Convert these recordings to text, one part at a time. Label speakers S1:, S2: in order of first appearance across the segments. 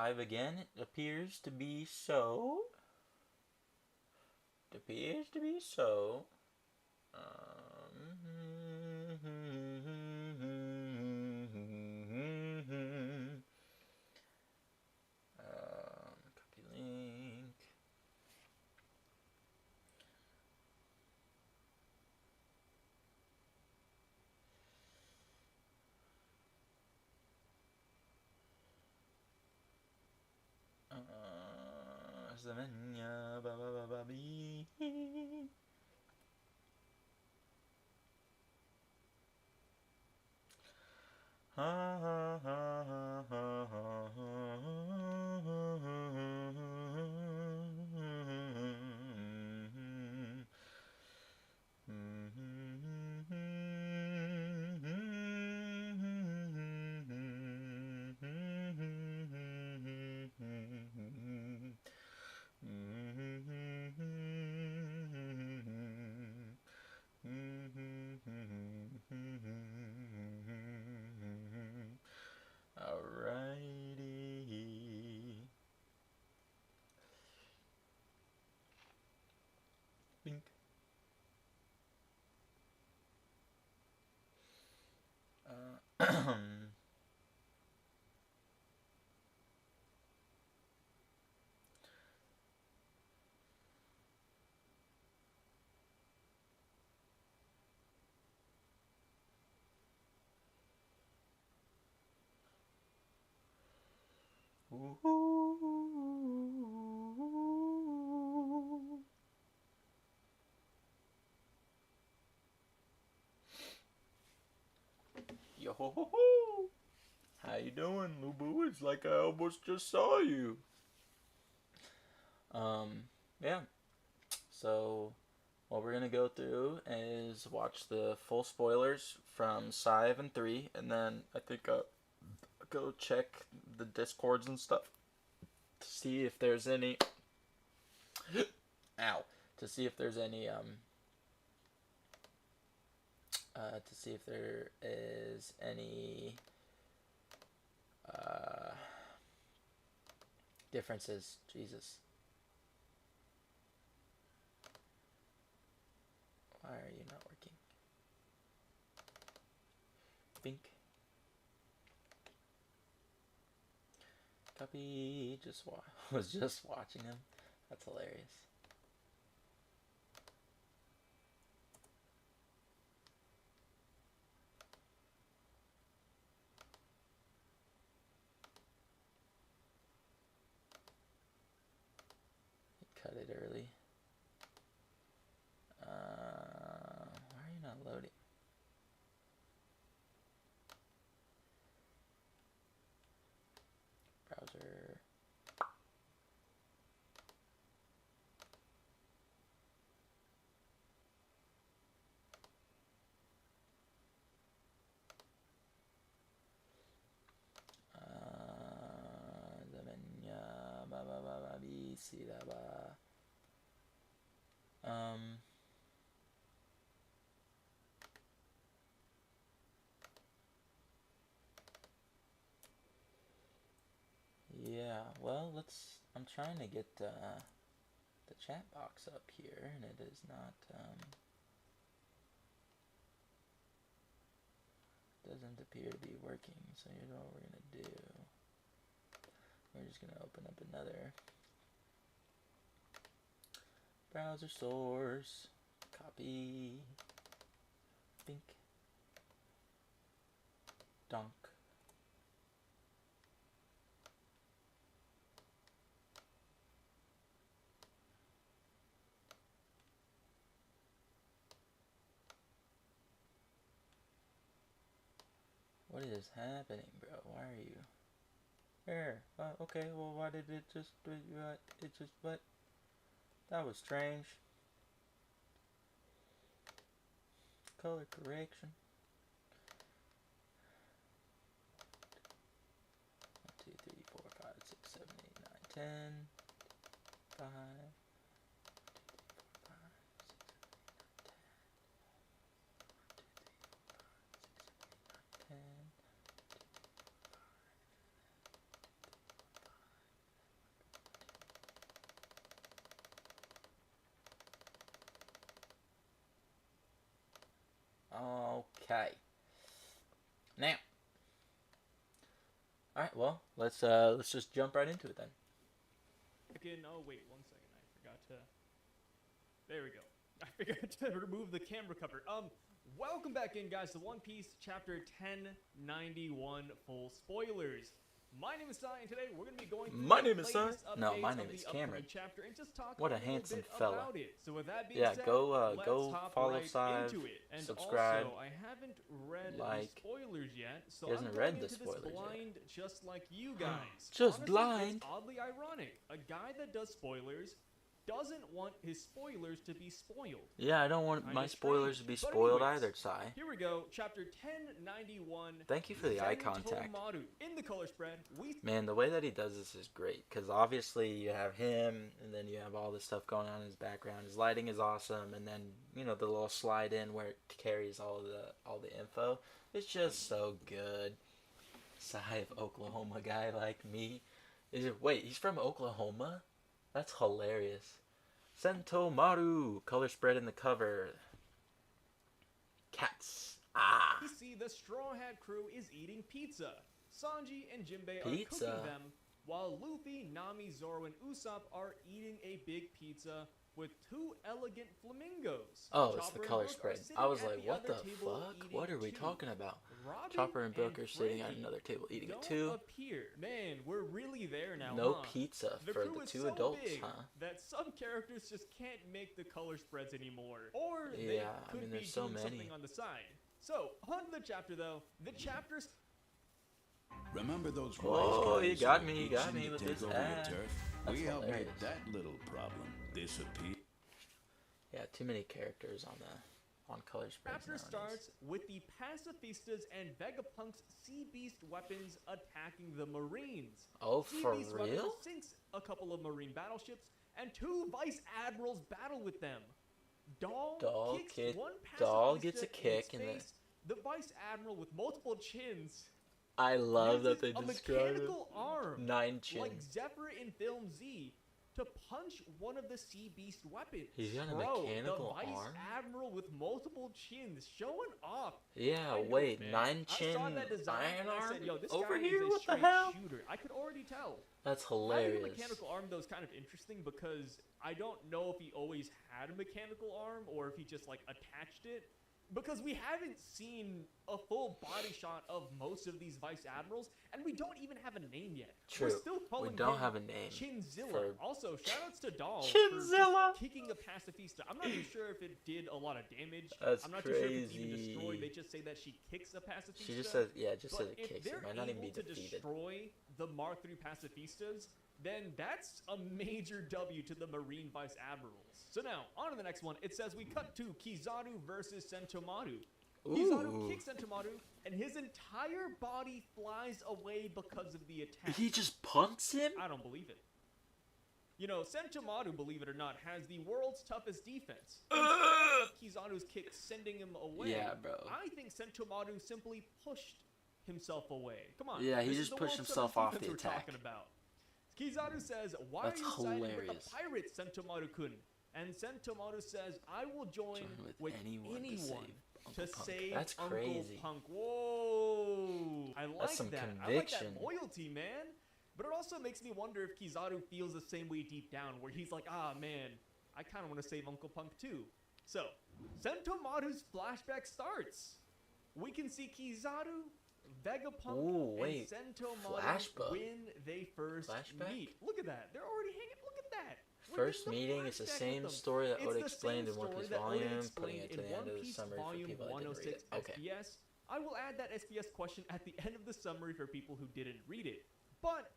S1: 5 again. It appears to be so. It appears to be so. Copy link. Zamenya ba ba ba ba bee. Ha ha ha ha ha ha Alrighty. Bink. Yo ho ho ho! How you doing, Lubu? It's like I almost just saw you. Yeah. So, what we're gonna go through is watch the full spoilers from 5 and 3, and then I think I'll go check the discords and stuff to see if there's any. Ow! To see if there's any to see if there is any differences. Jesus. Why are you not working? Bink. Copy. Was just watching him. That's hilarious. Cut it early. Why are you not loading? Browser. Yeah, well, I'm trying to get the chat box up here, and it is not, doesn't appear to be working, so here's what we're going to do. We're just going to open up another browser source, copy, bink, donk. What is happening, bro? Why are you there? Okay, well, why did it just do it? It just, what? That was strange. Color correction. 1, 2, 3, 4, 5, 6, 7, 8, 9, 10. 5. 10. Okay. Now. All right. Well, let's just jump right into it then.
S2: Oh wait, 1 second. I forgot to. There we go. I forgot to remove the camera cover. Welcome back in, guys, to One Piece Chapter 1091 full spoilers. My name is Sai, and today we're going to be going through
S1: My name is
S2: Sai.
S1: No, my name is Cameron.
S2: Chapter and just talk
S1: What a
S2: little
S1: handsome
S2: bit
S1: fella.
S2: about it. So with that being
S1: Yeah,
S2: said,
S1: go
S2: let's hop
S1: follow
S2: right
S1: Sai,
S2: into it. And
S1: subscribe.
S2: Also, I haven't read
S1: like.
S2: the spoilers yet, so
S1: He hasn't
S2: I'm
S1: read
S2: going
S1: the
S2: into this
S1: spoilers
S2: blind, just like you guys.
S1: Just
S2: Honestly,
S1: blind?
S2: It's oddly ironic. A guy that does spoilers doesn't want his spoilers to be spoiled.
S1: Yeah, I don't want my spoilers to be spoiled either, Sai.
S2: Here we go, chapter 1091.
S1: Thank you for the eye contact.
S2: In the color spread,
S1: Man, the way that he does this is great, because obviously you have him, and then you have all this stuff going on in his background. His lighting is awesome, and then, you know, the little slide in where it carries all the info. It's just so good. Sai of Oklahoma guy like me. Wait, he's from Oklahoma? That's hilarious. Sentomaru, color spread in the cover. Cats. Ah.
S2: You see, the Straw Hat crew is eating pizza. Sanji and Jinbei are
S1: Pizza?
S2: cooking them, while Luffy, Nami, Zoro, and Usopp are eating a big pizza with 2 elegant flamingos.
S1: Oh, it's
S2: Chopper
S1: the
S2: and
S1: color
S2: Brook are
S1: spread.
S2: sitting
S1: I was
S2: at
S1: like,
S2: the
S1: what
S2: other
S1: the
S2: table
S1: fuck?
S2: eating
S1: What are we
S2: too.
S1: talking about?
S2: Robin
S1: Chopper and Brook are sitting at
S2: Frankie
S1: another table eating it
S2: don't
S1: too.
S2: appear. Man, we're really there now,
S1: No
S2: huh?
S1: pizza
S2: The
S1: for
S2: crew
S1: the
S2: is
S1: 2
S2: so
S1: adults,
S2: big
S1: huh?
S2: that some characters just can't make the color spreads anymore. Or
S1: Yeah,
S2: they
S1: I
S2: could
S1: mean,
S2: be
S1: there's so
S2: doing
S1: many.
S2: something on the side. So, on to the chapter though. The chapter's
S3: Remember those
S1: Oh,
S3: wise
S1: he
S3: guys
S1: got
S3: that
S1: me, he
S3: itching
S1: got me
S3: to
S1: with
S3: take
S1: his
S3: over
S1: ad.
S3: your turf?
S1: That's
S3: We helped make
S1: hilarious.
S3: that little problem disappear.
S1: Yeah, too many characters on color spreads
S2: chapter
S1: nowadays.
S2: starts with the pacifistas and Vegapunk's sea beast weapons attacking the Marines.
S1: Oh,
S2: Sea
S1: for
S2: Beast
S1: real?
S2: weapons sinks a couple of Marine battleships, and 2 vice admirals battle with them. Dahl
S1: gets a kick in
S2: face. The vice admiral with multiple chins
S1: I love that
S2: uses
S1: they
S2: a
S1: describe it.
S2: mechanical arm
S1: 9 chins.
S2: like Zephyr in Film Z to punch one of the Sea Beast weapons.
S1: He's got a
S2: Bro,
S1: mechanical
S2: the vice
S1: arm?
S2: admiral with multiple chins showing off.
S1: Yeah,
S2: I know,
S1: wait,
S2: man.
S1: 9
S2: I
S1: chin
S2: saw that design
S1: iron
S2: and I
S1: arm
S2: said, yo, this
S1: over
S2: guy
S1: here?
S2: is a
S1: What the
S2: straight
S1: hell?
S2: shooter. I could already tell.
S1: That's
S2: Having
S1: hilarious.
S2: a mechanical arm though is kind of interesting because I don't know if he always had a mechanical arm or if he just like attached it. Because we haven't seen a full body shot of most of these vice admirals, and we don't even have a name yet.
S1: True.
S2: We're still calling
S1: We don't
S2: him
S1: have a name.
S2: Chinzilla.
S1: for-
S2: Also, shoutouts to Dahl for
S1: Chinzilla!
S2: just kicking a pacifista. I'm not too sure if it did a lot of damage.
S1: That's
S2: I'm not too sure if it's even
S1: crazy.
S2: destroyed. They just say that she kicks a pacifista.
S1: She just says, yeah, just
S2: But
S1: says it
S2: if
S1: kicks.
S2: they're
S1: It might not even be
S2: able to
S1: defeated.
S2: destroy the Mark III pacifistas, then that's a major W to the Marine Vice Admirals. So now, on to the next one. It says we cut to Kizaru versus Sentomaru. Kizaru
S1: Ooh.
S2: kicks Sentomaru, and his entire body flies away because of the attack.
S1: He just punts him?
S2: I don't believe it. You know, Sentomaru, believe it or not, has the world's toughest defense. Kizaru's kick sending him away.
S1: Yeah, bro.
S2: I think Sentomaru simply pushed himself away. Come on.
S1: Yeah, he
S2: this
S1: just
S2: is the
S1: pushed
S2: world's
S1: himself
S2: toughest
S1: off the
S2: defense we're
S1: attack.
S2: talking about. Kizaru says, "Why
S1: That's
S2: are you siding with
S1: hilarious.
S2: the pirates, Sentomaru-kun?" And Sentomaru says, "I will join with anyone to save
S1: That's
S2: Uncle
S1: crazy.
S2: Punk." Whoa! I like
S1: some
S2: that. I like
S1: conviction.
S2: that loyalty, man. But it also makes me wonder if Kizaru feels the same way deep down, where he's like, "Ah, man, I kind of want to save Uncle Punk too." So, Sentomaru's flashback starts. We can see Kizaru, Vegapunk,
S1: Ooh, wait.
S2: and Sentomaru
S1: Flashback?
S2: when they first
S1: Flashback?
S2: meet. Look at that. They're already hanging. Look at that. We're
S1: First
S2: getting a
S1: meeting is the
S2: flashback
S1: same
S2: with them.
S1: story that
S2: It's
S1: Oda
S2: the
S1: explained
S2: same
S1: in One Piece
S2: story that Oda
S1: Volume,
S2: explained
S1: putting it to
S2: in
S1: the end
S2: One
S1: of the
S2: Piece
S1: summary for
S2: Volume
S1: people that didn't read
S2: 106
S1: it. Okay.
S2: SBS. I will add that SBS question at the end of the summary for people who didn't read it. But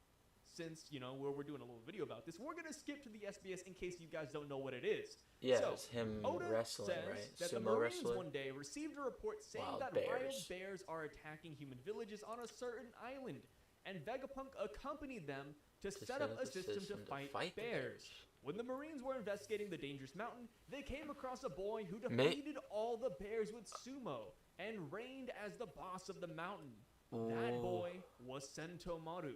S2: since, you know, we're doing a little video about this, we're going to skip to the SBS in case you guys don't know what it is.
S1: Yeah,
S2: So,
S1: it was him
S2: Oda
S1: wrestling,
S2: says
S1: right?
S2: that the
S1: Sumo
S2: Marines
S1: wrestler.
S2: one day received a report saying
S1: Wild
S2: that
S1: bears.
S2: wild bears are attacking human villages on a certain island, and Vegapunk accompanied them to set up a system to fight
S1: the
S2: bears. When the Marines were investigating the dangerous mountain, they came across a boy who defeated all the bears with sumo and reigned as the boss of the mountain. That
S1: Ooh.
S2: boy was Sentomaru.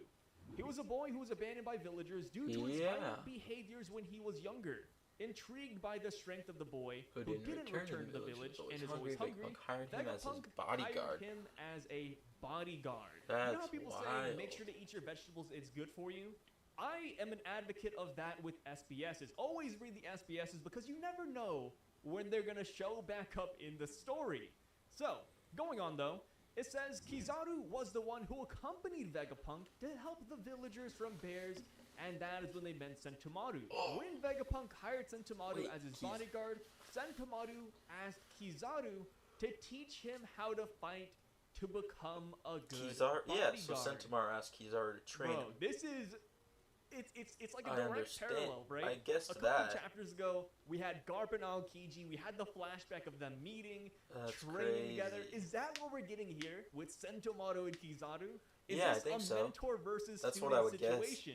S2: He was a boy who was abandoned by villagers due to his
S1: Yeah.
S2: violent behaviors when he was younger. Intrigued by the strength of the boy,
S1: Who didn't return to the village
S2: and is always hungry,
S1: hired him as his
S2: Vegapunk
S1: bodyguard.
S2: hired him as a bodyguard. You
S1: That's
S2: know how people say,
S1: wild.
S2: make sure to eat your vegetables, it's good for you? I am an advocate of that with SBSs. Always read the SBSs because you never know when they're going to show back up in the story. So, going on though, it says Kizaru was the one who accompanied Vegapunk to help the villagers from bears, and that is when they met Sentomaru. When Vegapunk hired Sentomaru as his bodyguard, Sentomaru asked Kizaru to teach him how to fight to become a good bodyguard.
S1: So Sentomaru asked Kizaru to train him.
S2: This is... It's like a direct parallel, right?
S1: I guess
S2: a couple chapters ago, we had Garp and Aokiji. We had the flashback of them meeting, training together. Is that what we're getting here with Sentomaru and Kizaru? Is
S1: I
S2: this
S1: think
S2: a
S1: so.
S2: mentor versus
S1: That's
S2: student
S1: what I would
S2: situation?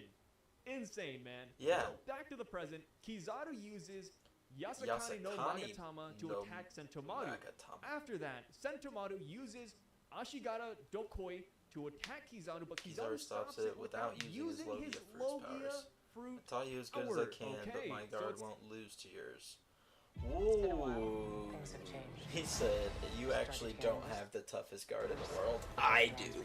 S2: Insane, man.
S1: Yeah.
S2: So back to the present. Kizaru uses Yasakani no Nagatama to attack Sentomaru. After that, Sentomaru uses Ashigara Dokoi to attack Kizaru, but Kizaru stops it without using his Logia fruit.
S1: I taught you as good as I can, but my guard won't lose to yours. Whoa.
S4: Things have changed.
S1: He said, you actually don't have the toughest guard in the world. I do.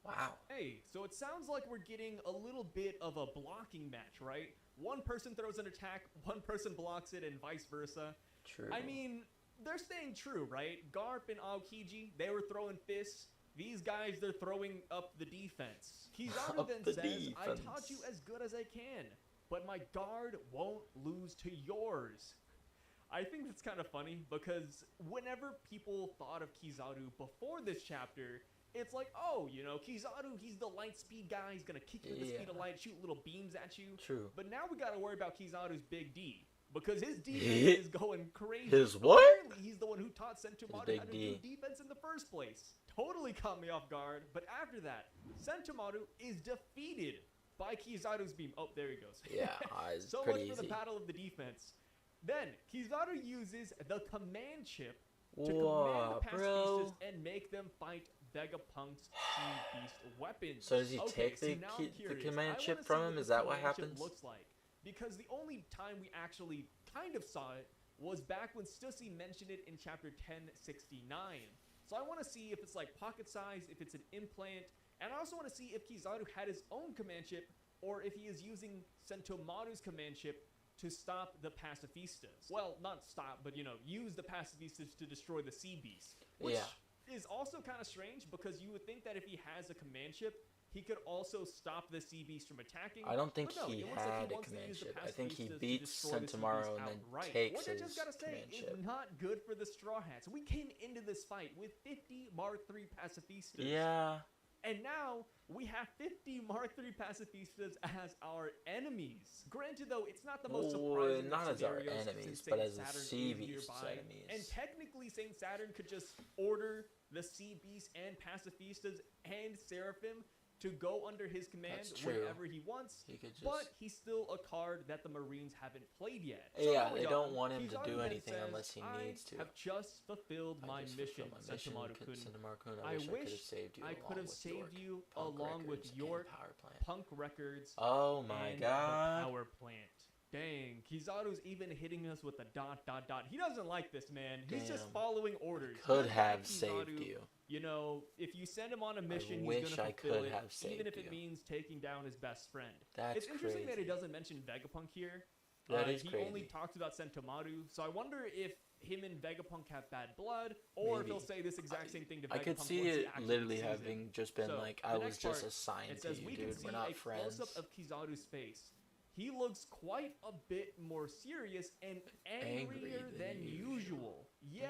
S1: Wow.
S2: Hey, so it sounds like we're getting a little bit of a blocking match, right? One person throws an attack, one person blocks it, and vice versa.
S1: True.
S2: I mean, they're staying true, right? Garp and Aokiji, they were throwing fists. These guys, they're throwing up the defense. Kizaru then says, I taught you as good as I can, but my guard won't lose to yours. I think that's kind of funny because whenever people thought of Kizaru before this chapter, it's like, oh, you know, Kizaru, he's the light speed guy. He's going to kick you with the speed of light, shoot little beams at you.
S1: True.
S2: But now we got to worry about Kizaru's big D. Because his defense is going crazy.
S1: His what?
S2: Apparently, he's the one who taught Sentomaru how to do defense in the first place. Totally caught me off guard. But after that, Sentomaru is defeated by Kizaru's beam. Oh, there he goes.
S1: Yeah, it's
S2: so
S1: pretty
S2: much for the battle of the defense. Then, Kizaru uses the command chip to command the pacifistas and make them fight Vegapunk's Sea Beast weapons.
S1: So does he take the command chip from him? Is that what happens?
S2: Looks like. Because the only time we actually kind of saw it was back when Stussy mentioned it in chapter 1069. So I want to see if it's like pocket size, if it's an implant, and I also want to see if Kizaru had his own command chip or if he is using Sentomaru's command chip to stop the pacifistas. Well, not stop, but, you know, use the pacifistas to destroy the Sea Beast. Which is also kind of strange because you would think that if he has a command chip, he could also stop the Sea Beast from attacking.
S1: I don't think he had a command chip. I think he beats Sentomaru and then takes his command chip.
S2: Is not good for the Straw Hats. We came into this fight with 50 Mark III pacifistas.
S1: Yeah.
S2: And now we have 50 Mark III pacifistas as our enemies. Granted, though, it's not the most surprising
S1: not as our
S2: scenarios
S1: enemies,
S2: since
S1: but
S2: Saint
S1: as the
S2: Saturn
S1: Sea
S2: is
S1: Beast's
S2: nearby.
S1: enemies.
S2: And technically, Saint Saturn could just order the Sea Beast and pacifistas and Seraphim to go under his command whenever he wants, but he's still a card that the Marines haven't played yet. So
S1: they don't want him to do anything unless he needs to.
S2: I have just fulfilled my mission, Sentomaru-kun. I wish I could have saved you along with York, Punk Records,
S1: and the
S2: power plant. Dang, Kizaru's even hitting us with a ... He doesn't like this, man. He's just following orders.
S1: Could have saved you.
S2: You know, if you send him on a mission, he's going to fulfill it, even if it means taking down his best friend. It's interesting that he doesn't mention Vegapunk here.
S1: That is crazy.
S2: He only talks about Sentomaru, so I wonder if him and Vegapunk have bad blood, or if he'll say this exact same thing to Vegapunk.
S1: I could see it literally having just been like, I was just assigned to you, dude. We're not friends.
S2: Close-up of Kizaru's face. He looks quite a bit more serious and angrier than usual. Yeah,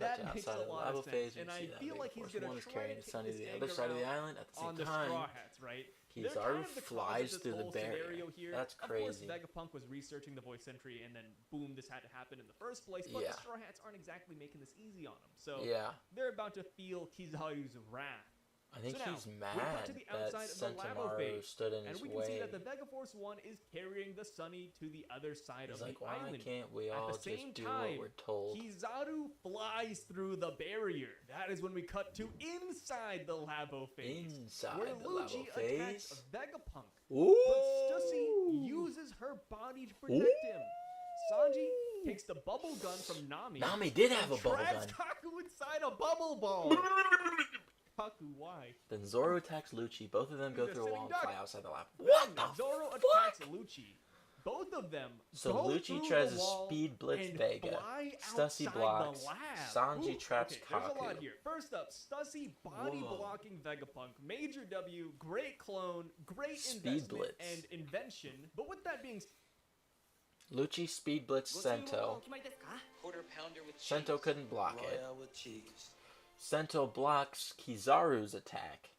S2: that makes a lot of sense. And I feel like he's going to try to take this
S1: the other side of the island at the same time.
S2: Straw Hats, right?
S1: Kizaru flies through the barrier. That's crazy.
S2: Of course, Vegapunk was researching the voice entry, and then boom, this had to happen in the first place. But the Straw Hats aren't exactly making this easy on him. So they're about to feel Kizaru's wrath.
S1: I think
S2: So now,
S1: he's
S2: we
S1: mad
S2: cut to the
S1: that
S2: outside of the Labo
S1: Sentomaru
S2: phase,
S1: stood in
S2: and
S1: his
S2: we can
S1: way.
S2: see that the Vega Force 1 is carrying the Sunny to the other side
S1: He's
S2: of
S1: like,
S2: the
S1: why
S2: island.
S1: can't we
S2: At
S1: all
S2: the same
S1: just do
S2: time,
S1: what we're told?
S2: Kizaru flies through the barrier. That is when we cut to inside the Labo phase,
S1: Inside
S2: where
S1: the
S2: Lucci
S1: Labo
S2: attacks
S1: phase?
S2: Vegapunk.
S1: Ooh!
S2: But Stussy uses her body to protect him. Sanji takes the bubble gun from Nami.
S1: Nami did have a bubble
S2: traps
S1: gun.
S2: Kaku inside a bubble ball. Kaku, why?
S1: Then Zoro attacks Lucci. Both of them go
S2: He's a
S1: through a wall
S2: sitting
S1: and
S2: duck.
S1: fly outside the lab.
S2: Then
S1: What the
S2: Zoro
S1: fuck?
S2: attacks Lucci. Both of them
S1: So
S2: go
S1: Lucci
S2: through
S1: tries
S2: the
S1: to
S2: wall
S1: speed blitz
S2: and
S1: Vega.
S2: fly
S1: Stussy
S2: outside
S1: blocks.
S2: the lab.
S1: Sanji traps
S2: okay, there's a lot
S1: Kaku.
S2: here. First up, Stussy body
S1: Whoa.
S2: blocking Vegapunk. Major W, great clone, great
S1: Speed
S2: investment
S1: blitz.
S2: and invention. But with that being
S1: Lucci speed blitzed Sento.
S4: Quarter pounder with cheese.
S1: Sento couldn't block it.
S4: Royale with cheese.
S1: Sento blocks Kizaru's attack.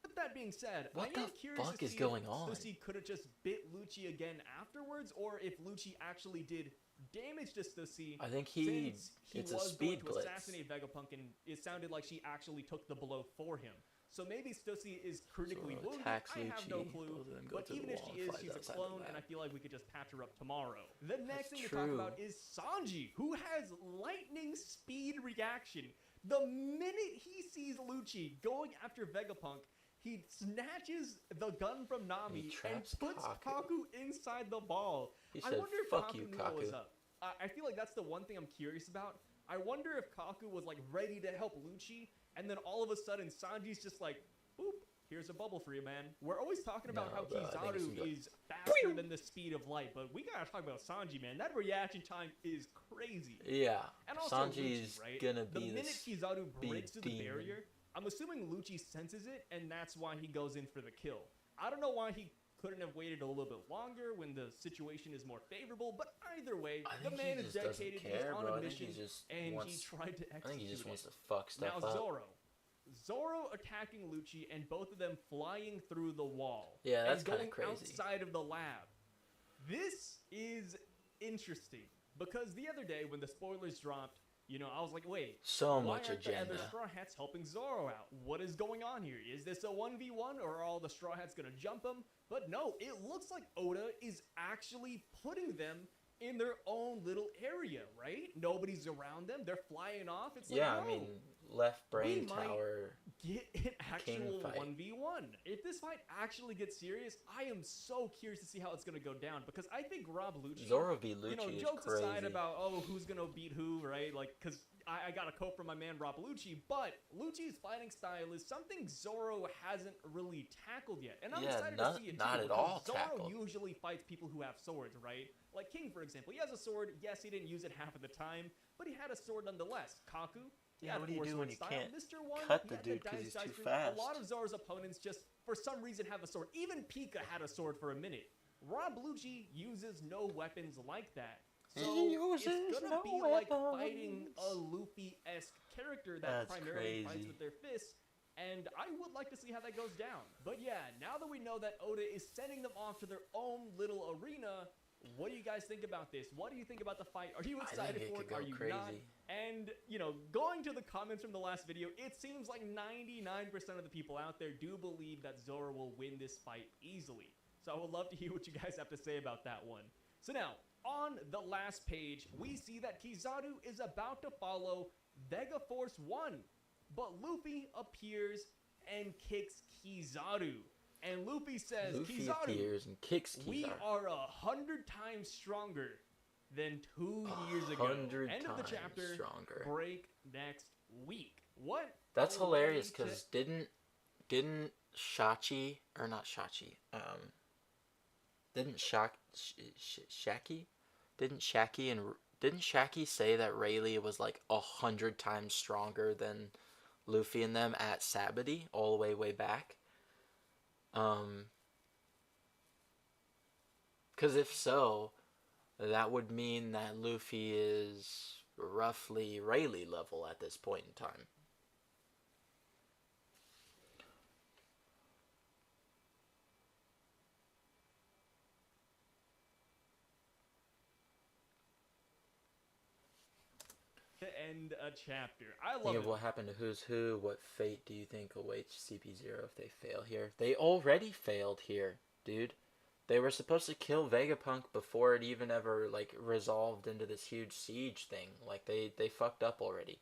S2: With that being said,
S1: What
S2: I am
S1: the
S2: curious
S1: fuck
S2: to
S1: is
S2: see
S1: going
S2: if
S1: on?
S2: Stussy could have just bit Lucci again afterwards, or if Lucci actually did damage to Stussy.
S1: I think
S2: since he
S1: it's a
S2: was
S1: speed
S2: going
S1: blitz.
S2: to assassinate Vegapunk, and it sounded like she actually took the blow for him. So maybe Stussy is critically
S1: Zoro
S2: wounded.
S1: attacks
S2: I have no
S1: Lucci.
S2: clue.
S1: Both of them go
S2: But
S1: through the
S2: even if
S1: wall
S2: she
S1: and
S2: is,
S1: flies
S2: she's a
S1: outside the
S2: clone, and I
S1: lab.
S2: feel like we could just patch her up tomorrow. The next thing to talk
S1: true.
S2: about is Sanji, who has lightning speed reaction. The minute he sees Lucci going after Vegapunk, he snatches the gun from Nami and
S1: traps
S2: puts
S1: Kaku.
S2: Kaku inside the ball.
S1: He
S2: I
S1: said,
S2: wonder if
S1: "Fuck
S2: Kaku
S1: you,
S2: knew what was
S1: Kaku."
S2: up. I feel like that's the one thing I'm curious about. I wonder if Kaku was like ready to help Lucci, and then all of a sudden Sanji's just like, "Boop, here's a bubble for you, man." We're always talking about
S1: No,
S2: how
S1: bro, I think it's
S2: Kizaru
S1: like,
S2: is faster than the speed of light, but we gotta talk about Sanji, man. That reaction time is crazy.
S1: Yeah,
S2: And also
S1: Sanji's
S2: Lucci, right?
S1: gonna
S2: The
S1: be
S2: minute
S1: this
S2: Kizaru
S1: speed
S2: breaks through the
S1: demon.
S2: barrier, I'm assuming Lucci senses it, and that's why he goes in for the kill. I don't know why he couldn't have waited a little bit longer when the situation is more favorable, but either way,
S1: I
S2: the
S1: think
S2: man
S1: he
S2: is
S1: just doesn't
S2: dedicated,
S1: care,
S2: he's on
S1: bro.
S2: a
S1: I think
S2: mission,
S1: he just
S2: and he
S1: wants.
S2: tried to execute
S1: I think he just
S2: it.
S1: wants to fuck stuff
S2: Now
S1: up.
S2: Zoro attacking Lucci, and both of them flying through the wall.
S1: Yeah, that's
S2: and
S1: kinda
S2: going
S1: crazy.
S2: outside of the lab. This is interesting because the other day when the spoilers dropped, you know, I was like, wait,
S1: So
S2: why
S1: much
S2: aren't the
S1: agenda.
S2: other Straw Hats helping Zoro out? What is going on here? Is this a 1v1 or are all the Straw Hats gonna jump him? But no, it looks like Oda is actually putting them in their own little area, right? Nobody's around them. They're flying off. It's like,
S1: Yeah,
S2: no,
S1: I mean, left brain
S2: we might
S1: tower.
S2: get an
S1: King
S2: actual
S1: fight.
S2: 1v1. If this fight actually gets serious, I am so curious to see how it's going to go down because I think Rob Lucci,
S1: Zoro v Lucci
S2: you know,
S1: is
S2: jokes
S1: crazy.
S2: aside about, oh, who's going to beat who, right? Like, because I got a quote from my man Rob Lucci, but Lucci's fighting style is something Zoro hasn't really tackled yet. And I'm
S1: Yeah,
S2: excited
S1: not-
S2: to see it
S1: not
S2: too,
S1: at
S2: because
S1: all
S2: Zoro
S1: tackled.
S2: usually fights people who have swords, right? Like King, for example. He has a sword. Yes, he didn't use it half of the time, but he had a sword nonetheless. Kaku, he
S1: Yeah,
S2: had
S1: what do you
S2: Force
S1: do
S2: Sword
S1: when you
S2: style.
S1: can't
S2: Mr. One,
S1: cut
S2: he
S1: the
S2: had
S1: dude 'cause
S2: Dice
S1: he's
S2: Dice
S1: too
S2: Root.
S1: fast?
S2: A lot of Zoro's opponents just, for some reason, have a sword. Even Pika had a sword for a minute. Rob Lucci uses no weapons like that. So
S1: He
S2: it's
S1: uses
S2: gonna
S1: no
S2: be like fighting
S1: weapons.
S2: a Luffy-esque character that
S1: That's
S2: primarily fights
S1: crazy.
S2: with their fists. And I would like to see how that goes down. But yeah, now that we know that Oda is sending them off to their own little arena, what do you guys think about this? What do you think about the fight? Are you
S1: I think
S2: excited
S1: it
S2: for
S1: could
S2: it?
S1: go
S2: Are you
S1: crazy.
S2: not? And, you know, going to the comments from the last video, it seems like 99% of the people out there do believe that Zoro will win this fight easily. So I would love to hear what you guys have to say about that one. So now, on the last page, we see that Kizaru is about to follow Vega Force 1. But Luffy appears and kicks Kizaru. And Luffy says,
S1: Luffy
S2: Kizaru,
S1: appears and kicks Kizaru.
S2: we are 100 times stronger than 2 years ago.
S1: 100
S2: End of the
S1: times
S2: chapter.
S1: stronger.
S2: Break next week. What?
S1: That's
S2: a way
S1: hilarious
S2: to-
S1: because didn't Shachi or not Shachi didn't Shaki didn't Shaki say that Rayleigh was like 100 times stronger than Luffy and them at Sabody all the way back? Because if so, that would mean that Luffy is roughly Rayleigh level at this point in time.
S2: to end a chapter. I love
S1: Think
S2: it.
S1: of what happened to Who's Who. What fate do you think awaits CP0 if they fail here? They already failed here, dude. They were supposed to kill Vegapunk before it even ever, like, resolved into this huge siege thing. Like, they fucked up already.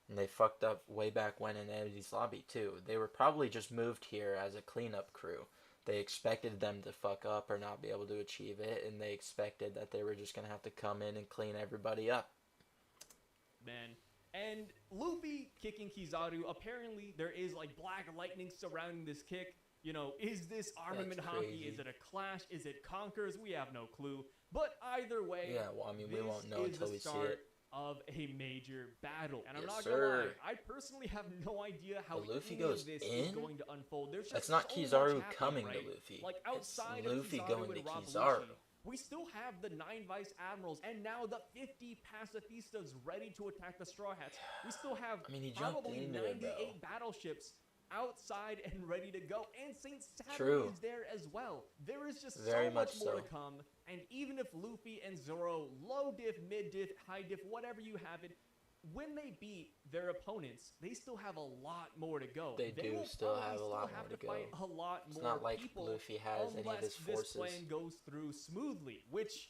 S1: And they fucked up way back when in Eddie's lobby, too. They were probably just moved here as a cleanup crew. They expected them to fuck up or not be able to achieve it, and they expected that they were just going to have to come in and clean everybody up.
S2: Man. And Luffy kicking Kizaru, apparently there is like black lightning surrounding this kick. You know, is this armament
S1: That's
S2: hockey?
S1: crazy.
S2: Is it a clash? Is it Conquers? We have no clue. But either way,
S1: Yeah, well, I mean, we
S2: this
S1: won't know
S2: is
S1: until
S2: the
S1: we see
S2: start
S1: it.
S2: of a major battle. And I'm
S1: Yes,
S2: not gonna lie,
S1: sir.
S2: I personally have no idea how
S1: But Luffy
S2: any
S1: goes
S2: of this is
S1: in?
S2: going to unfold. There's just
S1: That's not
S2: so much
S1: Kizaru
S2: happening,
S1: coming
S2: right?
S1: to Luffy.
S2: Like outside
S1: It's
S2: of
S1: Luffy
S2: Kizaru
S1: going
S2: and
S1: to
S2: Rob
S1: Kizaru.
S2: Lucci, we still have the 9 Vice Admirals and now the 50 pacifistas ready to attack the Straw Hats. We still have
S1: I mean, he jumped
S2: probably
S1: into it,
S2: 98 battleships outside and ready to go, and Saint Saturn
S1: True.
S2: is there as well. There is just
S1: Very
S2: so much
S1: much
S2: more
S1: so.
S2: to come, and even if Luffy and Zoro, low diff, mid diff, high diff, whatever you have it, when they beat their opponents, they still have a lot more to go.
S1: They do
S2: will
S1: still
S2: probably
S1: have a lot
S2: have
S1: more
S2: to
S1: to
S2: fight
S1: go.
S2: a lot
S1: It's
S2: more
S1: not like
S2: people
S1: Luffy has any of
S2: unless
S1: his forces.
S2: this plan goes through smoothly, which,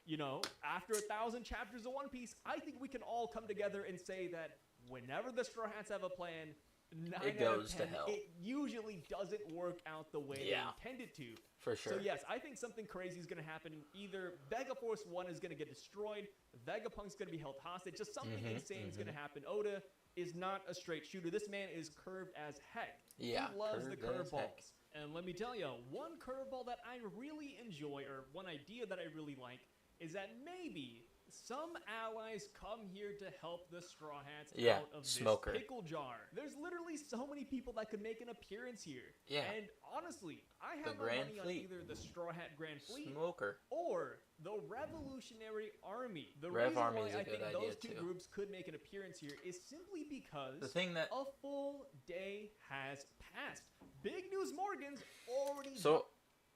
S2: you know, after 1,000 chapters of One Piece, I think we can all come together and say that whenever the Straw Hats have a plan, 9
S1: It
S2: out of
S1: goes to
S2: 10,
S1: hell.
S2: it usually doesn't work out the way
S1: Yeah.
S2: they intended to.
S1: For sure.
S2: So yes, I think something crazy is going to happen. Either Vega Force 1 is going to get destroyed, Vegapunk's going to be held hostage, just something insane is going to happen. Oda is not a straight shooter. This man is curved as heck.
S1: Yeah,
S2: He loves the
S1: curved as heck.
S2: curveballs. And let me tell you, one curveball that I really enjoy, or one idea that I really like, is that maybe some allies come here to help the Straw Hats
S1: Yeah,
S2: out of
S1: Smoker.
S2: this pickle jar. There's literally so many people that could make an appearance here.
S1: Yeah.
S2: And honestly, I have my
S1: Grand
S2: money on
S1: Fleet.
S2: either the Straw Hat Grand Fleet
S1: Smoker.
S2: or the Revolutionary Army. The
S1: Rev
S2: reason
S1: Army
S2: why
S1: is a
S2: I
S1: good
S2: think
S1: idea,
S2: those two
S1: too.
S2: groups could make an appearance here is simply because
S1: The thing that...
S2: a full day has passed. Big News Morgan's already
S1: So,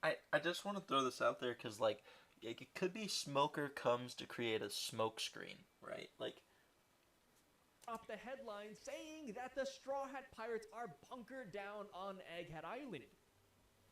S1: I just want to throw this out there because, like, it could be Smoker comes to create a smoke screen, right? Like,
S2: dropped the headline saying that the Straw Hat Pirates are bunkered down on Egghead Island.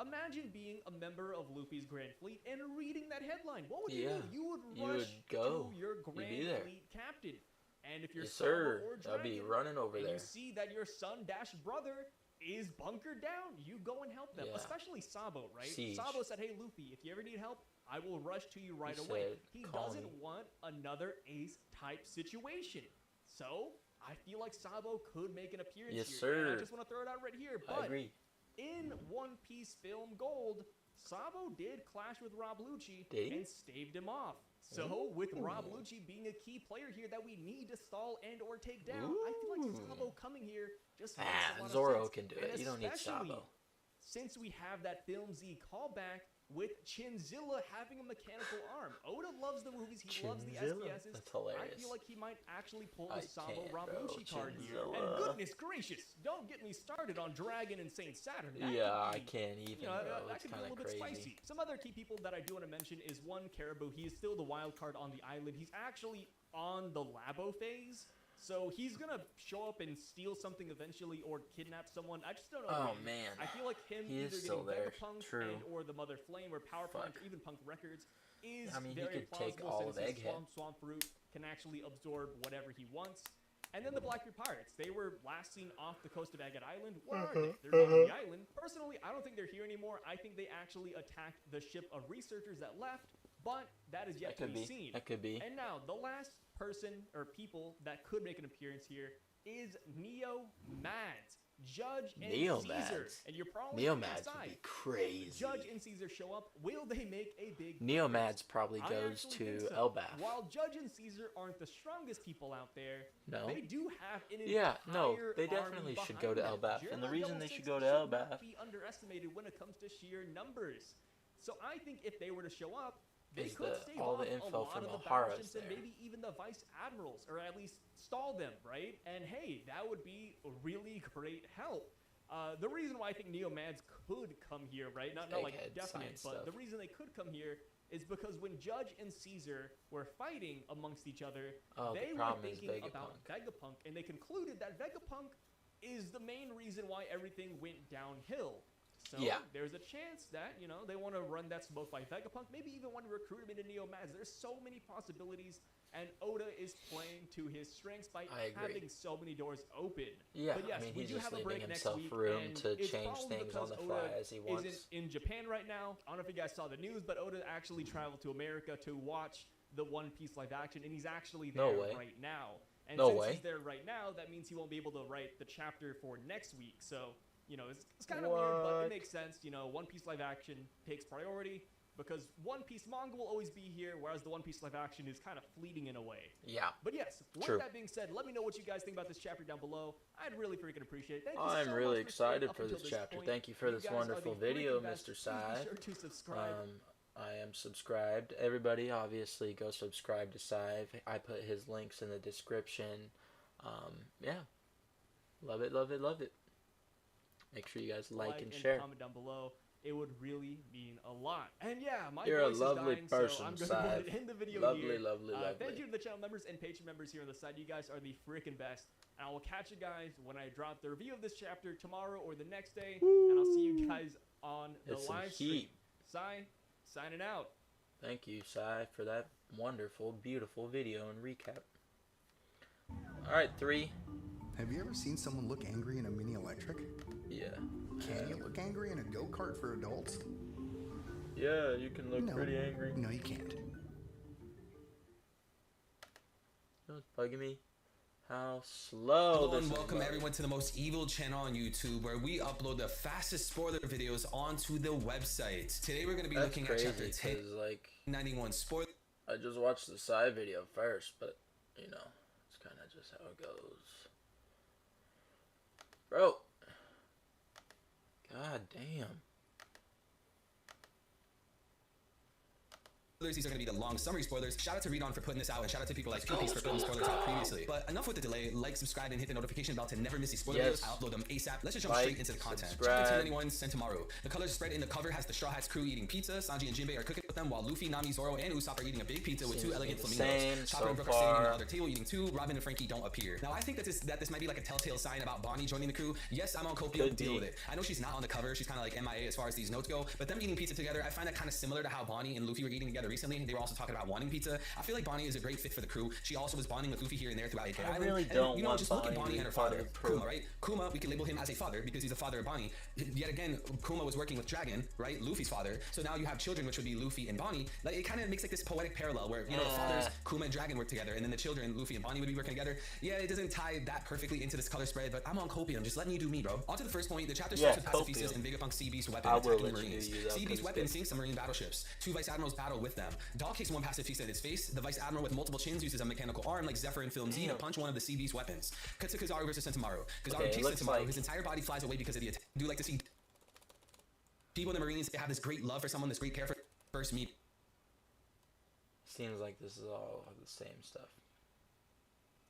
S2: Imagine being a member of Luffy's Grand Fleet and reading that headline. What would you
S1: Yeah,
S2: do? You would
S1: you
S2: rush
S1: would go.
S2: to your
S1: You'd be
S2: Grand
S1: there.
S2: Fleet captain. And if you're
S1: yes, sir.
S2: or
S1: I'll be
S2: Dragon,
S1: running over
S2: and
S1: there.
S2: you see that your son-brother is bunkered down, you go and help them.
S1: Yeah.
S2: Especially Sabo, right?
S1: Siege.
S2: Sabo said, hey, Luffy, if you ever need help, I will rush to you right
S1: He
S2: away.
S1: said,
S2: He
S1: "Call
S2: doesn't
S1: me."
S2: want another Ace-type situation. So, I feel like Sabo could make an appearance
S1: Yes,
S2: here. And I
S1: sir.
S2: just want to throw it out right here.
S1: I
S2: But
S1: agree.
S2: in One Piece Film Gold, Sabo did clash with Rob Lucci
S1: Did he?
S2: and staved him off. So, with Rob Lucci being a key player here that we need to stall and or take down, I feel like
S1: Ooh.
S2: Sabo coming here just makes a lot
S1: Zoro
S2: of sense.
S1: can do
S2: And
S1: it. You don't need
S2: especially
S1: Sabo.
S2: Since we have that Film Z callback with Chinzilla having a mechanical arm. Oda loves the movies. He loves the
S1: Chinzilla?
S2: SDSs.
S1: That's hilarious.
S2: I feel like he might actually pull
S1: I
S2: the Sabo
S1: can't,
S2: Rob
S1: bro.
S2: Lucci card here. And
S1: Chinzilla.
S2: goodness gracious, don't get me started on Dragon and Saint Saturn. That
S1: Yeah,
S2: could
S1: I
S2: be-
S1: can't even,
S2: you know,
S1: bro.
S2: that
S1: It's
S2: could be a
S1: kind
S2: little
S1: of
S2: bit
S1: crazy.
S2: spicy. Some other key people that I do want to mention is one Caribou. He is still the wild card on the island. He's actually on the Labo phase. So he's going to show up and steal something eventually or kidnap someone. I just don't know.
S1: Oh,
S2: when.
S1: man.
S2: I feel like him
S1: He is
S2: either
S1: still
S2: getting
S1: there.
S2: Vegapunk
S1: True.
S2: and or the Mother Flame or Power Punch
S1: Fuck.
S2: or even Punk Records is
S1: I mean, he
S2: very
S1: could take
S2: plausible
S1: all of
S2: since his
S1: Egghead.
S2: Swamp Fruit can actually absorb whatever he wants. And then the Blackbeard Pirates. They were last seen off the coast of Agate Island. Where are they? They're not on the island. Personally, I don't think they're here anymore. I think they actually attacked the ship of researchers that left, but that is yet
S1: That
S2: to
S1: could
S2: be
S1: be.
S2: seen.
S1: That could be.
S2: And now, the last person or people that could make an appearance here is Neo Mads. Judge and
S1: Neo
S2: Caesar.
S1: Mads.
S2: And you're probably
S1: Neo
S2: thinking
S1: Mads would
S2: outside,
S1: be crazy.
S2: Judge and Caesar show up. Will they make a big
S1: Neo
S2: difference?
S1: Mads probably
S2: I
S1: goes
S2: actually think
S1: to
S2: so.
S1: Elbaf.
S2: While Judge and Caesar aren't the strongest people out there,
S1: No.
S2: they do have an
S1: Yeah, no,
S2: entire
S1: they
S2: army
S1: definitely should go
S2: behind
S1: to
S2: them.
S1: Elbaf, and the
S2: Jeremiah
S1: reason they
S2: 66
S1: should go to
S2: should
S1: Elbaf-
S2: not be underestimated when it comes to sheer numbers. So I think if they were to show up, they
S1: Is
S2: could
S1: the-
S2: stave
S1: all
S2: off
S1: the info
S2: a lot
S1: from
S2: of the
S1: Ohara's
S2: battleships and
S1: there.
S2: maybe even the vice admirals, or at least stall them, right? And hey, that would be a really great help. The reason why I think Neo Mads could come here, right? Not like
S1: Egghead
S2: definite,
S1: science
S2: but
S1: stuff.
S2: the reason they could come here is because when Judge and Caesar were fighting amongst each other,
S1: Oh,
S2: they
S1: the
S2: were
S1: problem is
S2: thinking about Vegapunk, and they concluded that Vegapunk is the main reason why everything went downhill. So
S1: Yeah.
S2: there's a chance that, you know, they want to run that smoke by Vegapunk, maybe even want to recruit him into Neo Mads. There's so many possibilities, and Oda is playing to his strengths by having so many doors open.
S1: Yeah,
S2: but yes,
S1: I mean,
S2: we
S1: he's
S2: do
S1: just
S2: have a
S1: leaving
S2: break next
S1: himself
S2: week,
S1: room
S2: and
S1: to
S2: it's
S1: change
S2: probably
S1: things on
S2: because
S1: the
S2: Oda
S1: fly as he wants.
S2: isn't in Japan right now. I don't know if you guys saw the news, but Oda actually traveled to America to watch the One Piece live action, and he's actually there right now. And since he's there right now, that means he won't be able to write the chapter for next week. So, you know, it's kind of weird, but it makes sense. You know, One Piece live action takes priority because One Piece manga will always be here, whereas the One Piece live action is kind of fleeting in a way.
S1: Yeah.
S2: But yes, with that being said, let me know what you guys think about this chapter down below. I'd really freaking appreciate it. Thank you
S1: I'm
S2: so
S1: really
S2: much
S1: excited
S2: up
S1: for
S2: until
S1: this chapter.
S2: point.
S1: Thank you for
S2: You
S1: this
S2: guys are
S1: wonderful
S2: the
S1: video,
S2: freaking best.
S1: Mr.
S2: Please
S1: Sai.
S2: be sure to subscribe.
S1: I am subscribed. Everybody, obviously, go subscribe to Sai. I put his links in the description. Yeah. Love it, love it, love it. Make sure you guys like and share.
S2: Comment down below. It would really mean a lot. And yeah, my
S1: You're
S2: voice
S1: a lovely
S2: is dying,
S1: person,
S2: so I'm going
S1: Sai.
S2: to end the video
S1: lovely,
S2: here.
S1: Lovely, lovely.
S2: Thank you to the channel members and Patreon members here on the side. You guys are the freaking best. And I will catch you guys when I drop the review of this chapter tomorrow or the next day.
S1: Woo.
S2: And I'll see you guys on the
S1: It's
S2: live stream. Sai, signing out.
S1: Thank you, Sai, for that wonderful, beautiful video and recap. Alright, 3.
S5: Have you ever seen someone look angry in a mini electric?
S1: Yeah.
S5: Can you look angry in a go-kart for adults?
S1: Yeah, you can look pretty angry.
S5: No, you can't.
S1: It's bugging me. How slow
S6: Hello
S1: this
S6: and
S1: is
S6: welcome
S1: bugging.
S6: everyone to the most evil channel on YouTube, where we upload the fastest spoiler videos onto the website. Today we're going to be looking at chapter 10,
S1: like,
S6: 91 spoiler.
S1: I just watched the side video first, but, you know, it's kind of just how it goes. Bro. God damn.
S6: These are going to be the long summary spoilers. Shout out to Read On for putting this out, and shout out to people like Cookies for putting spoilers out previously. But enough with the delay. Like, subscribe, and hit the notification bell to never miss these spoiler videos. I upload them ASAP. Let's just jump straight into the content.
S1: Subscribe.
S6: Chapter 1091, Sentomaru. The colors spread in the cover has the Straw Hats crew eating pizza. Sanji and Jinbei are cooking with them, while Luffy, Nami, Zoro, and Usopp are eating a big pizza with two elegant flamingos. Chopper and Brook are sitting on the other table eating too. Robin and Frankie don't appear. Now, I think that this might be like a telltale sign about Bonnie joining the crew. Yes, I'm on copium. Deal with it. I know she's not on the cover. She's kind of like MIA as far as these notes go. But them eating pizza together, I find that kind of similar to how Bonnie and Luffy were eating together recently. They were also talking about wanting pizza. I feel like Bonnie is a great fit for the crew. She also was bonding with Luffy here and there throughout AK Island.
S1: really don't
S6: you know,
S1: want
S6: just look at
S1: Bonnie
S6: Bonnie and her
S1: part of
S6: father,
S1: the crew.
S6: Kuma, right? Kuma, we can label him as a father because he's the father of Bonnie. Yet again, Kuma was working with Dragon, right? Luffy's father. So now you have children, which would be Luffy and Bonnie. Like, it kind of makes like this poetic parallel where, you know, the fathers, Kuma and Dragon work together, and then the children, Luffy and Bonnie, would be working together. Yeah, it doesn't tie that perfectly into this color spread, but I'm on copium. Just letting you do me, bro. On to the first point. The chapter starts with Pacifistas and Vegapunk's Sea Beast weapon attacking the Marines. Sea Beast weapon sinks some Marine battleships. Two Vice Admirals battle with them. Dog kicks one Pacifista in his face. The Vice Admiral with multiple chins uses a mechanical arm like Zephyr in Film Z to punch one of the Sea Beast weapons. Cut to Kizaru versus Sentomaru. Kizaru kicks Sentomaru. His entire body flies away because of the attack. I do like to see people in the Marines have this great love for someone, this great care for first meet.
S1: Seems like this is all the same stuff.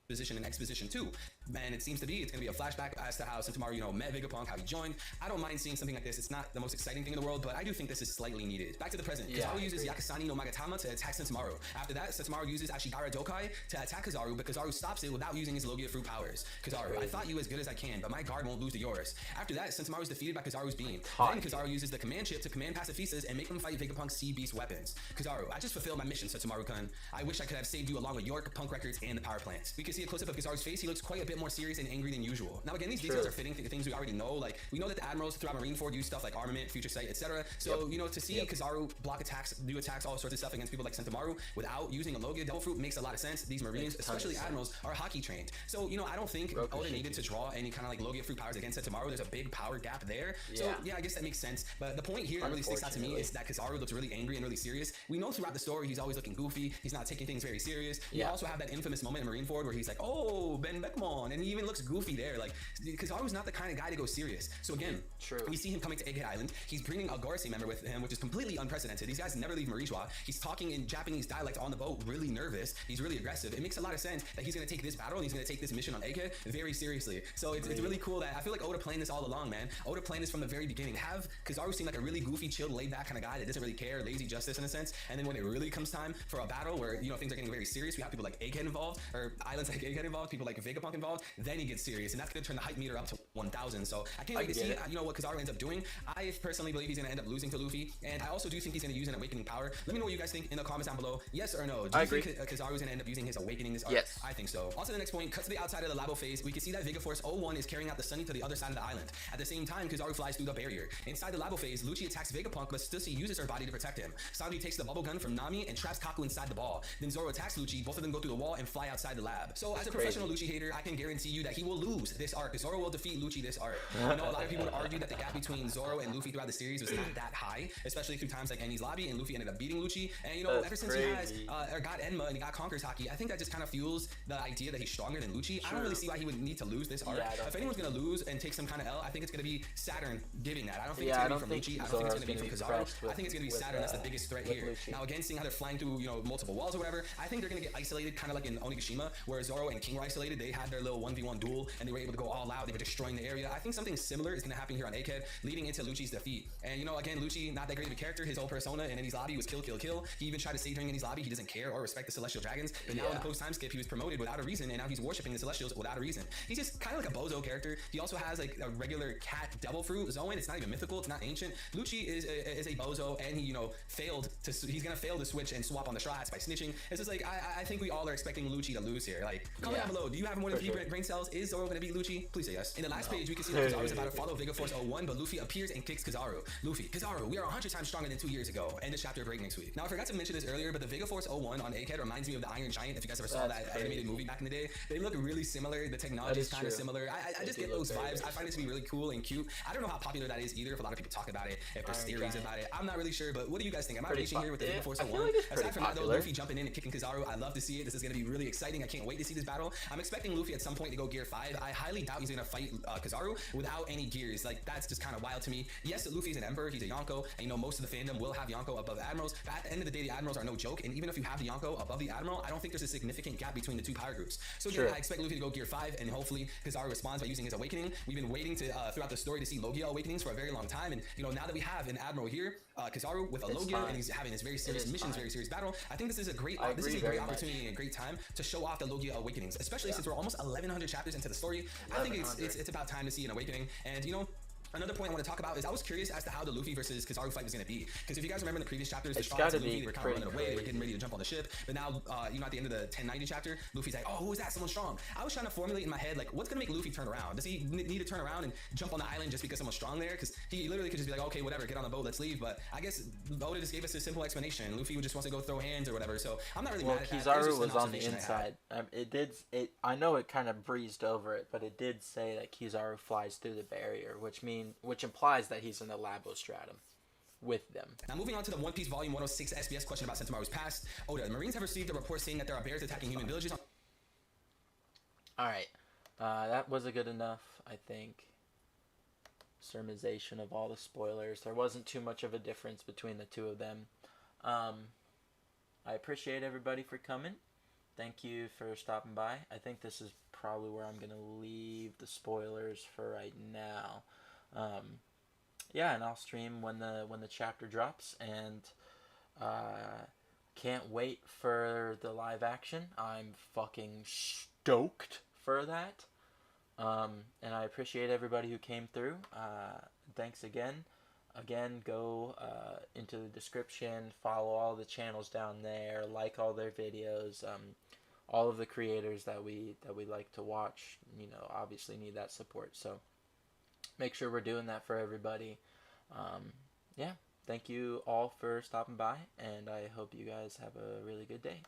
S6: Position and exposition too, and it seems to be it's going to be a flashback as to how Sentomaru, you know, met Vegapunk, how he joined. I don't mind seeing something like this. It's not the most exciting thing in the world, but I do think this is slightly needed. Back to the present. Kizaru uses Yakasani no Magatama to attack Sentomaru. After that, Sentomaru uses Ashigara Dokai to attack Kizaru, but Kizaru stops it without using his Logia fruit powers. Kizaru, I fought you as good as I can, but my guard won't lose to yours. After that, Sentomaru is defeated by Kizaru's beam. Then Kizaru uses the command chip to command Pacifistas and make them fight Vegapunk's Sea Beast weapons. Kizaru, I just fulfilled my mission, Sentomaru-kun. I wish I could have saved you along with York, Punk Records, and the power plant. We can see a close-up of Kizaru's face. He looks quite a bit more serious and angry than usual. Now again, these details are fitting to things we already know. Like, we know that the admirals throughout Marineford use stuff like armament, future sight, etc. So, you know, to see Kizaru block attacks, do attacks, all sorts of stuff against people like Sentomaru without using a Logia Devil Fruit makes a lot of sense. These Marines, especially admirals, are hockey trained. So, you know, I don't think Oda needed to draw any kind of like Logia Fruit powers against Sentomaru. There's a big power gap there. So, yeah, I guess that makes sense. But the point here that really sticks out to me is that Kizaru looks really angry and really serious. We know throughout the story he's always looking goofy. He's not taking things very serious. We also have that infamous moment in Marineford where he's like, oh, Ben Beckmon, and he even looks goofy there. Like, Kizaru's not the kind of guy to go serious. So again, we see him coming to Egghead Island. He's bringing a Gorsi member with him, which is completely unprecedented. These guys never leave Marijois. He's talking in Japanese dialect on the boat, really nervous. He's really aggressive. It makes a lot of sense that he's going to take this battle and he's going to take this mission on Egghead very seriously. So it's really cool that I feel like Oda planned this all along, man. Oda planned this from the very beginning. Have Kizaru seem like a really goofy, chilled, laid-back kind of guy that doesn't really care, lazy justice in a sense. And then when it really comes time for a battle where, you know, things are getting very serious, we have people like Egghead involved, or islands like Egghead involved, people like Vegapunk involved, then he gets serious. And that's going to turn the hype meter up to 1,000. So I can't wait to see, you know, what Kizaru ends up doing. I personally believe he's going to end up losing to Luffy. And I also do think he's going to use an awakening power. Let me know what you guys think in the comments down below. Yes or no? Do you think Kizaru's going to end up using his awakening this arc?
S1: Yes.
S6: I think so. Also, the next point, cut to the outside of the Labo phase. We can see that Vega Force 01 is carrying out the Sunny to the other side of the island. At the same time, Kizaru flies through the barrier. Inside the Labo phase, Lucci attacks Vegapunk, but Stussy uses her body to protect him. Sanji takes the bubble gun from Nami and traps Kaku inside the ball. Then Zoro attacks Lucci, both of them go through the wall and fly outside the lab. So as a professional Lucci hater, I can guarantee you that he will lose this arc. Zoro will defeat Lucci this arc. I know a lot of people would argue that the gap between Zoro and Luffy throughout the series was not that high, especially through times like Enies Lobby, and Luffy ended up beating Lucci. And you know, ever since he has got Enma and he got Conquer's Haki, I think that just kind of fuels the idea that he's stronger than Lucci. I don't really see why he would need to lose this arc. If anyone's gonna lose and take some kind of L, I think it's gonna be Saturn giving that. I don't think it's gonna be from Lucci. I don't think it's gonna be from Kizaru. I think it's gonna be Saturn that's the biggest threat here.
S1: Lucci.
S6: Now again, seeing how they're flying through, you know, multiple walls or whatever, I think they're gonna get isolated, kind of like in Onigashima, where Zoro and King were isolated. They had their little 1v1 duel and they were able to go all out. They were destroying the area. I think something similar is gonna happen here on Egghead, leading into Lucci's defeat. And you know, again, Lucci, not that great of a character. His whole persona in Enies Lobby was kill, kill, kill. He even tried to say during Enies Lobby he doesn't care or respect the Celestial Dragons. But now in the post time skip, he was promoted without a reason, and now he's worshiping the Celestials without a reason. He's just kind of like a bozo character. He also has like a regular cat devil fruit Zoan. It's not even mythical. It's not ancient. Lucci is a bozo, and he, you know, he's gonna fail to switch and swap on the Straw Hats by snitching. It's just like I think we all are expecting Lucci to lose here. Like, comment down below. Do you have more than 3 brain cells? Is Zoro gonna beat Lucci? Please say yes. In the last page, we can see that Kizaru is about to follow Vega Force 01, but Luffy appears and kicks Kizaru. Luffy, Kizaru, we are 100 times stronger than 2 years ago. End the chapter break next week. Now, I forgot to mention this earlier, but the Vega Force 01 on Egghead reminds me of the Iron Giant. If you guys ever saw that animated movie back in the day, they look really similar. The technology is kind of similar. I just get those vibes. I find it to be really cool and cute. I don't know how popular that is either. If a lot of people talk about it, if there's theories about it, I'm not really sure. But what do you guys think? Am I reaching here with the Vega Force 01? Aside from that, though, Luffy jumping in and kicking Kizaru, I love to see it. This is going to be really exciting. I can't wait to see this battle. I'm expecting Luffy at some point to go Gear 5. I highly doubt he's going to fight Kizaru without any gears. Like, that's just kind of wild to me. Yes, Luffy's an Emperor. He's a Yonko. And you know, most of the fandom will have Yonko above Admirals. But at the end of the day, the Admirals are no joke. And even if you have the Yonko above the Admiral, I don't think there's a significant gap between the two power groups. So again, I expect Luffy to go Gear 5, and hopefully Kizaru responds by using his awakening. We've been waiting to throughout the story to see Logia awakenings for a very long time. And you know, now that we have an Admiral here, Kizaru with a Logia, and he's having this very serious missions, very serious battle, I think this is a great opportunity and a great time to show off the Logia awakenings, especially since we're almost 1100 chapters into the story. I think it's about time to see an awakening. And you know, another point I want to talk about is I was curious as to how the Luffy versus Kizaru fight was going to be. Because if you guys remember in the previous chapters, the Straw Hats and Luffy, they were kind of running away, they were getting ready to jump on the ship. But now, you know, at the end of the 1090 chapter, Luffy's like, oh, who is that? Someone strong. I was trying to formulate in my head, like, what's going to make Luffy turn around? Does he need to turn around and jump on the island just because someone's strong there? Because he literally could just be like, okay, whatever, get on the boat, let's leave. But I guess Oda just gave us a simple explanation. Luffy just wants to go throw hands or whatever. So I'm not really mad at that.
S1: Kizaru was on the inside. I know it kind of breezed over it, but it did say that Kizaru flies through the barrier, which implies that he's in the Labo stratum with them.
S6: Now moving on to the One Piece Volume 106 SBS question about Sentomaru's past. Oda, Marines have received a report saying that there are bears attacking human villages.
S1: Alright, that was a good enough, I think, sermonization of all the spoilers. There wasn't too much of a difference between the two of them. I appreciate everybody for coming. Thank you for stopping by. I think this is probably where I'm going to leave the spoilers for right now. Yeah, and I'll stream when the chapter drops, and can't wait for the live action. I'm fucking stoked for that. And I appreciate everybody who came through. Thanks again. Again, go into the description, follow all the channels down there, like all their videos. All of the creators that we like to watch, you know, obviously need that support. So make sure we're doing that for everybody. Yeah, thank you all for stopping by, and I hope you guys have a really good day.